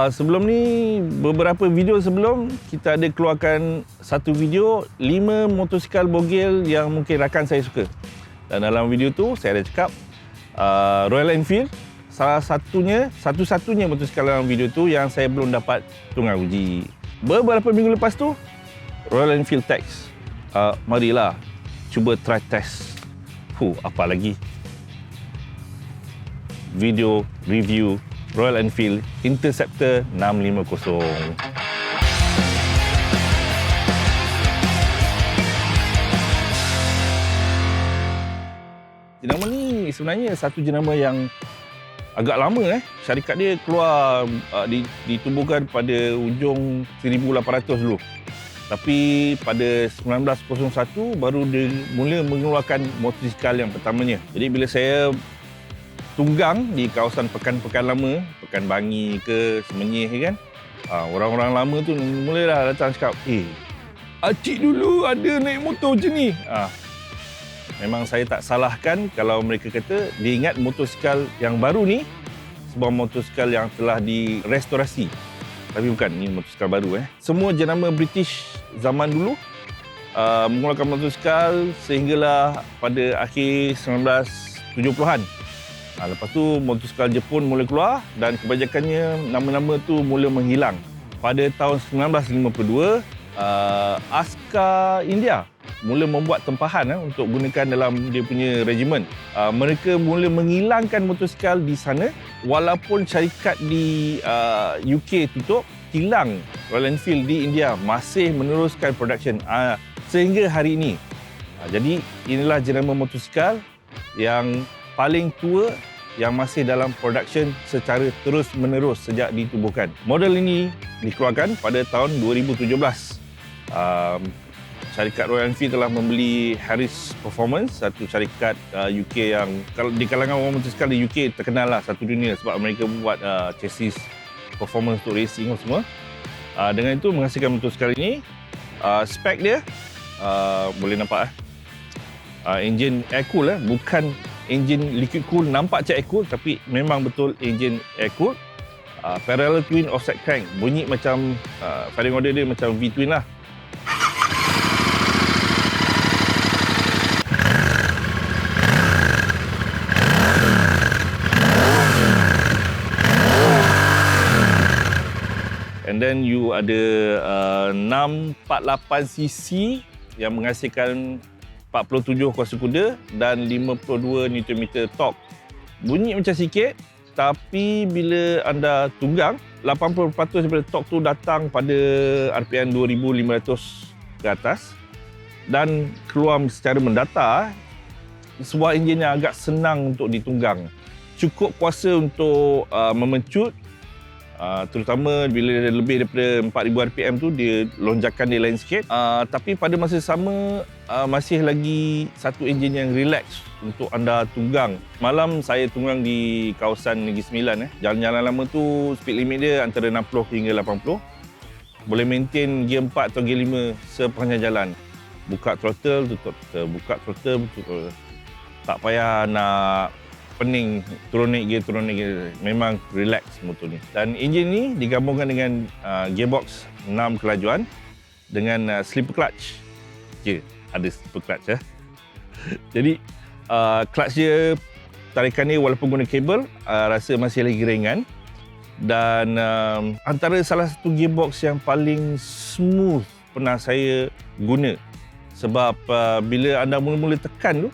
Sebelum ni, beberapa video sebelum, kita ada keluarkan satu video 5 motosikal bogel yang mungkin rakan saya suka. Dan dalam video tu, saya ada cakap Royal Enfield, satu-satunya motosikal dalam video tu yang saya belum dapat tunggang uji. Beberapa minggu lepas tu, Royal Enfield Tex. Marilah, cuba try test. Apa lagi? Video review Royal Enfield Interceptor 650. Jenama ni sebenarnya satu jenama yang agak lama. Syarikat dia keluar ditubuhkan pada hujung 1800 dulu. Tapi pada 1901 baru dia mula mengeluarkan motosikal yang pertamanya. Jadi bila saya tunggang di kawasan Pekan-Pekan Lama, Pekan Bangi ke Semenyih kan, orang-orang lama tu mulalah datang cakap, acik dulu ada naik motor macam ni. Memang saya tak salahkan kalau mereka kata dia ingat motosikal yang baru ni sebuah motosikal yang telah direstorasi. Tapi bukan, ni motosikal baru. Semua jenama British zaman dulu mengeluarkan motosikal sehinggalah pada akhir 1970-an. Lepas tu motosikal Jepun mula keluar dan kebanyakannya nama-nama tu mula menghilang. Pada tahun 1952, askar India mula membuat tempahan untuk gunakan dalam dia punya regimen. Mereka mula menghilangkan motosikal di sana walaupun syarikat di UK tutup, kilang Royal Enfield di India masih meneruskan production sehingga hari ini. Jadi inilah jenama motosikal yang paling tua yang masih dalam production secara terus-menerus sejak ditubuhkan. Model ini dikeluarkan pada tahun 2017. Syarikat Royal Enfield telah membeli Harris Performance, satu syarikat UK yang kalau di kalangan orang motosikal di UK terkenal lah satu dunia sebab mereka buat chassis performance untuk racing semua. Dengan itu menghasilkan motosikal ini, spek dia boleh nampak enjin air cool bukan enjin liquid cool, nampak macam air cool tapi memang betul enjin air cool. Parallel twin offset crank, bunyi macam firing order dia macam V-twin lah. And then you ada 648cc yang menghasilkan 47 kuasa kuda dan 52 Nm torque. Bunyi macam sikit, tapi bila anda tunggang, 80% daripada torque tu datang pada RPM 2500 ke atas dan keluar secara mendatar. Sebuah enjin yang agak senang untuk ditunggang. Cukup kuasa untuk memencut, terutama bila lebih daripada 4000 RPM tu dia lonjakan dia lain sikit. Tapi pada masa sama masih lagi satu enjin yang relax untuk anda tunggang. Malam saya tunggang di kawasan Negeri Sembilan. Jalan-jalan lama tu speed limit dia antara 60 hingga 80. Boleh maintain gear 4 atau gear 5 sepanjang jalan. Buka throttle, tutup throttle, buka throttle, tutup. Tak payah nak pening, turun naik gear. Memang relax motor ni. Dan enjin ni digabungkan dengan gearbox 6 kelajuan dengan slipper clutch. Ada slipper clutch. Jadi clutch dia, tarikan dia walaupun guna kabel, rasa masih lagi ringan. Dan antara salah satu gearbox yang paling smooth pernah saya guna. Sebab bila anda mula-mula tekan tu,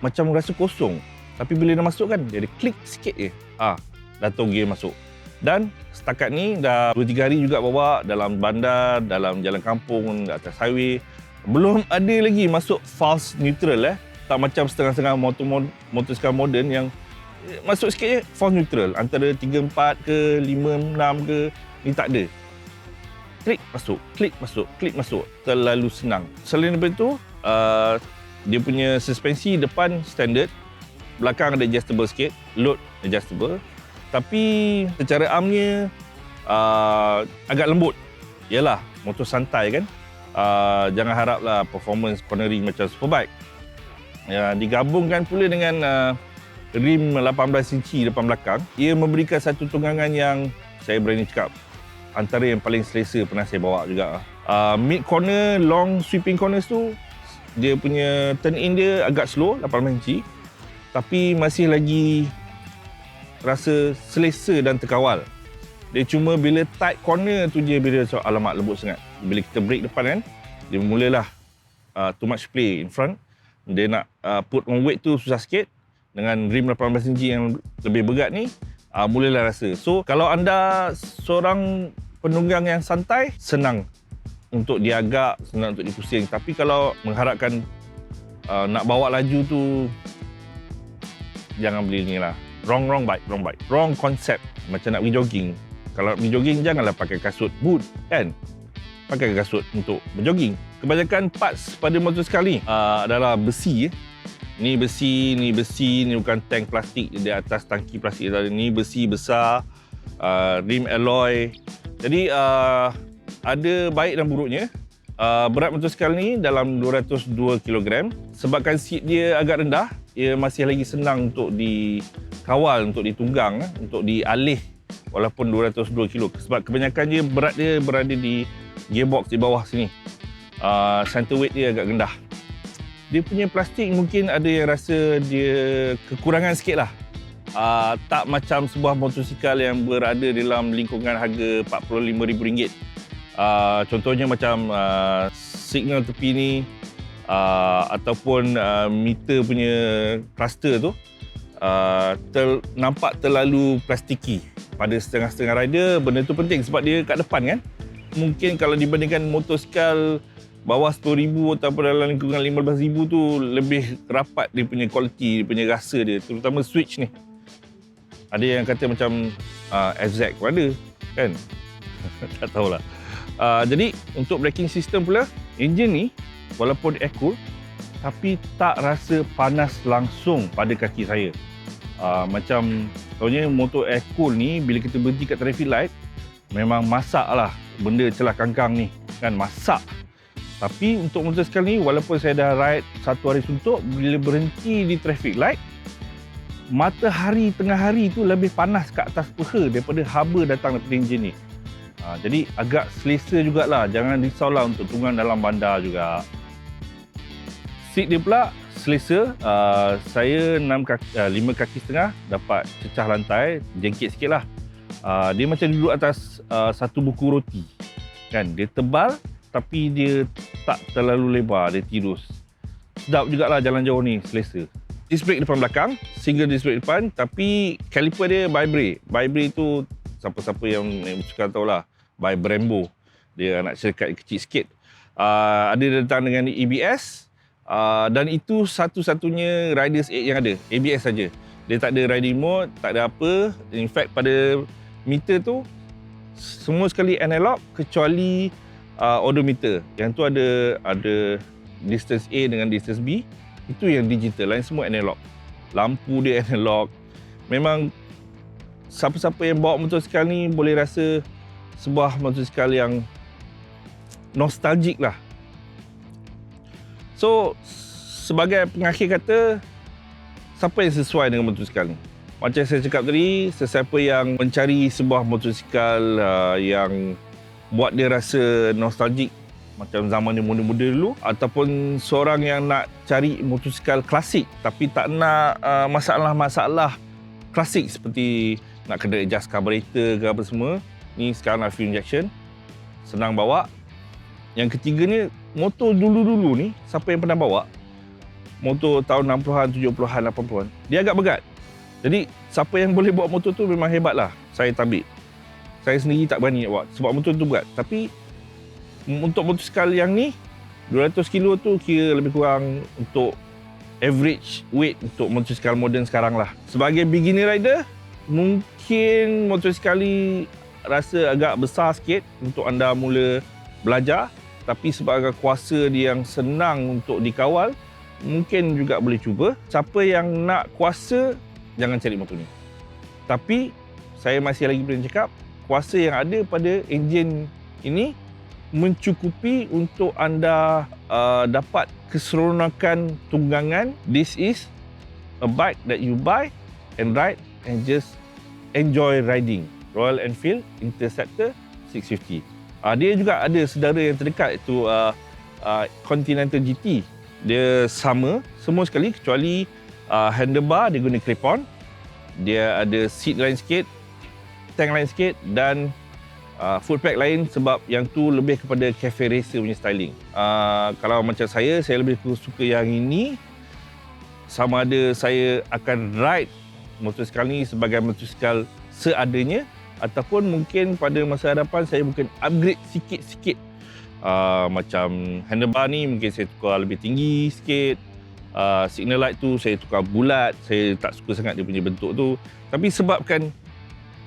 macam rasa kosong. Tapi bila dah masuk kan, dia ada klik sikit je. Dah tahu gear masuk. Dan setakat ni dah 2-3 hari juga bawa dalam bandar, dalam jalan kampung, atas highway. Belum ada lagi masuk false neutral. Tak macam setengah-setengah motosikal moden yang masuk sikit je false neutral. Antara 3-4 ke 5-6 ke, ni tak ada. Klik masuk, klik masuk, klik masuk. Terlalu senang. Selain daripada tu, dia punya suspensi depan standard. Belakang ada adjustable sikit, load adjustable. Tapi secara armnya agak lembut. Yalah, motor santai kan. Jangan haraplah performance cornering macam superbike. Digabungkan pula dengan rim 18 inci depan belakang. Ia memberikan satu tunggangan yang saya berani cakap antara yang paling selesa pernah saya bawa juga. Mid corner, long sweeping corners tu, dia punya turn in dia agak slow, 18 inci. Tapi masih lagi rasa selesa dan terkawal. Dia cuma bila tight corner tu je, bila alamak lembut sangat. Bila kita break depan kan, dia mulalah too much play in front. Dia nak put on weight tu susah sikit. Dengan rim 18 inci yang lebih berat ni, mulalah rasa. So, kalau anda seorang penunggang yang santai, senang untuk diagak, senang untuk dipusing. Tapi kalau mengharapkan nak bawa laju tu, jangan beli ni lah. Wrong bike. Wrong concept. Macam nak pergi jogging. Kalau nak pergi jogging, janganlah pakai kasut boot, kan? Pakai kasut untuk berjogging. Kebanyakan parts pada motosikal ni adalah besi. Ni besi, ni bukan tank plastik di atas tangki plastik. Ni besi besar, rim alloy. Jadi ada baik dan buruknya. Berat motosikal ni dalam 202 kg. Sebabkan seat dia agak rendah, ia masih lagi senang untuk dikawal, untuk ditunggang, untuk dialih walaupun 202 kg. Sebab kebanyakan berat dia berada di gearbox di bawah sini. Center weight dia agak rendah. Dia punya plastik mungkin ada yang rasa dia kekurangan sikit lah. Tak macam sebuah motosikal yang berada dalam lingkungan harga RM45,000. Contohnya macam signal tepi ni, ataupun meter punya cluster tu, nampak terlalu plastiki. Pada setengah-setengah rider, benda tu penting sebab dia kat depan kan. Mungkin kalau dibandingkan motosikal bawah RM10,000 ataupun dalam lingkungan RM15,000 tu, lebih rapat dia punya kualiti, dia punya rasa dia, terutama switch ni. Ada yang kata macam FZ pun ada kan. Tak tahulah. Jadi untuk braking system pula, enjin ni walaupun air-cool tapi tak rasa panas langsung pada kaki saya. Macam tahunya motor air-cool ni, bila kita berhenti kat traffic light, memang masak lah benda celah kangkang ni kan, masak. Tapi untuk motosikal ni, walaupun saya dah ride satu hari suntuk, bila berhenti di traffic light, matahari tengah hari tu lebih panas kat atas peha daripada haba datang daripada enjin ni. Jadi agak selesa jugalah. Jangan risaulah untuk tunggang dalam bandar juga. Seat dia pula selesa. Saya 5 kaki setengah dapat cecah lantai, jengkit sikit lah. Dia macam duduk atas satu buku roti kan. Dia tebal tapi dia tak terlalu lebar, dia tirus. Sedap jugalah jalan jauh ni, selesa. Disc brake depan belakang, single disc brake depan, tapi caliper dia Bi-Brake. Bi-Brake tu siapa-siapa yang suka tahu lah, by Brembo. Dia nak syarikat kecil sikit. Ada datang dengan ABS, dan itu satu-satunya Riders 8 yang ada, ABS saja. Dia tak ada riding mode, tak ada apa. In fact pada meter tu semua sekali analog kecuali odometer. Yang tu ada distance A dengan distance B. Itu yang digital, lain semua analog. Lampu dia analog. Memang siapa-siapa yang bawa motosikal ni boleh rasa sebuah motosikal yang nostalgic lah. So, sebagai pengakhir kata, siapa yang sesuai dengan motosikal ni? Macam saya cakap tadi, sesiapa yang mencari sebuah motosikal yang buat dia rasa nostalgic macam zaman dia muda-muda dulu, ataupun seorang yang nak cari motosikal klasik tapi tak nak masalah-masalah klasik seperti nak kena adjust carburetor ke apa semua, ni sekarang fuel injection, senang bawa. Yang ketiga ni, motor dulu-dulu ni, siapa yang pernah bawa motor tahun 60-an, 70-an, 80-an, dia agak berat. Jadi siapa yang boleh bawa motor tu memang hebat lah. Saya tabik. Saya sendiri tak berani nak bawa sebab motor tu berat. Tapi untuk motosikal yang ni, 200 kilo tu kira lebih kurang untuk average weight untuk motosikal moden sekarang lah. Sebagai beginner rider, mungkin motosikal ni rasa agak besar sikit untuk anda mula belajar. Tapi sebagai kuasa dia yang senang untuk dikawal, mungkin juga boleh cuba. Siapa yang nak kuasa, jangan cari motor ni. Tapi saya masih lagi boleh cakap, kuasa yang ada pada enjin ini mencukupi untuk anda dapat keseronokan tunggangan. This is a bike that you buy and ride and just enjoy riding. Royal Enfield Interceptor 650. Dia juga ada saudara yang terdekat iaitu Continental GT. Dia sama semua sekali kecuali handlebar dia guna clip-on. Dia ada seat lain sikit, tank lain sikit dan foot pack lain sebab yang tu lebih kepada cafe racer punya styling. Kalau macam saya lebih suka yang ini. Sama ada saya akan ride motosikal ni sebagai motosikal seadanya ataupun mungkin pada masa hadapan saya mungkin upgrade sikit-sikit. Macam handlebar ni mungkin saya tukar lebih tinggi sikit. Signal light tu saya tukar bulat. Saya tak suka sangat dia punya bentuk tu. Tapi sebabkan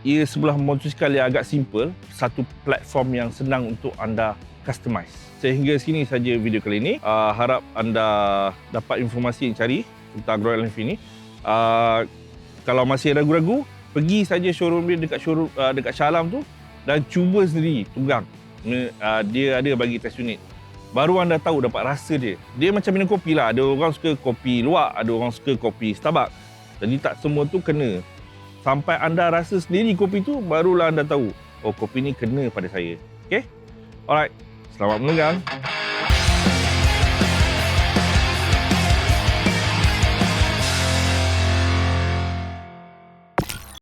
ia sebuah motosikal yang agak simple, satu platform yang senang untuk anda customize. Sehingga sini saja video kali ini. Harap anda dapat informasi yang cari tentang Royal Enfield ni. Kalau masih ragu-ragu, pergi saja showroom dia dekat Shah Alam tu dan cuba sendiri tunggang. Dia ada bagi test unit. Baru anda tahu dapat rasa dia. Dia macam minum kopi lah. Ada orang suka kopi luwak, ada orang suka kopi Starbucks. Jadi tak semua tu kena. Sampai anda rasa sendiri kopi tu, barulah anda tahu, oh kopi ni kena pada saya. Okay? Alright. Selamat menunggang.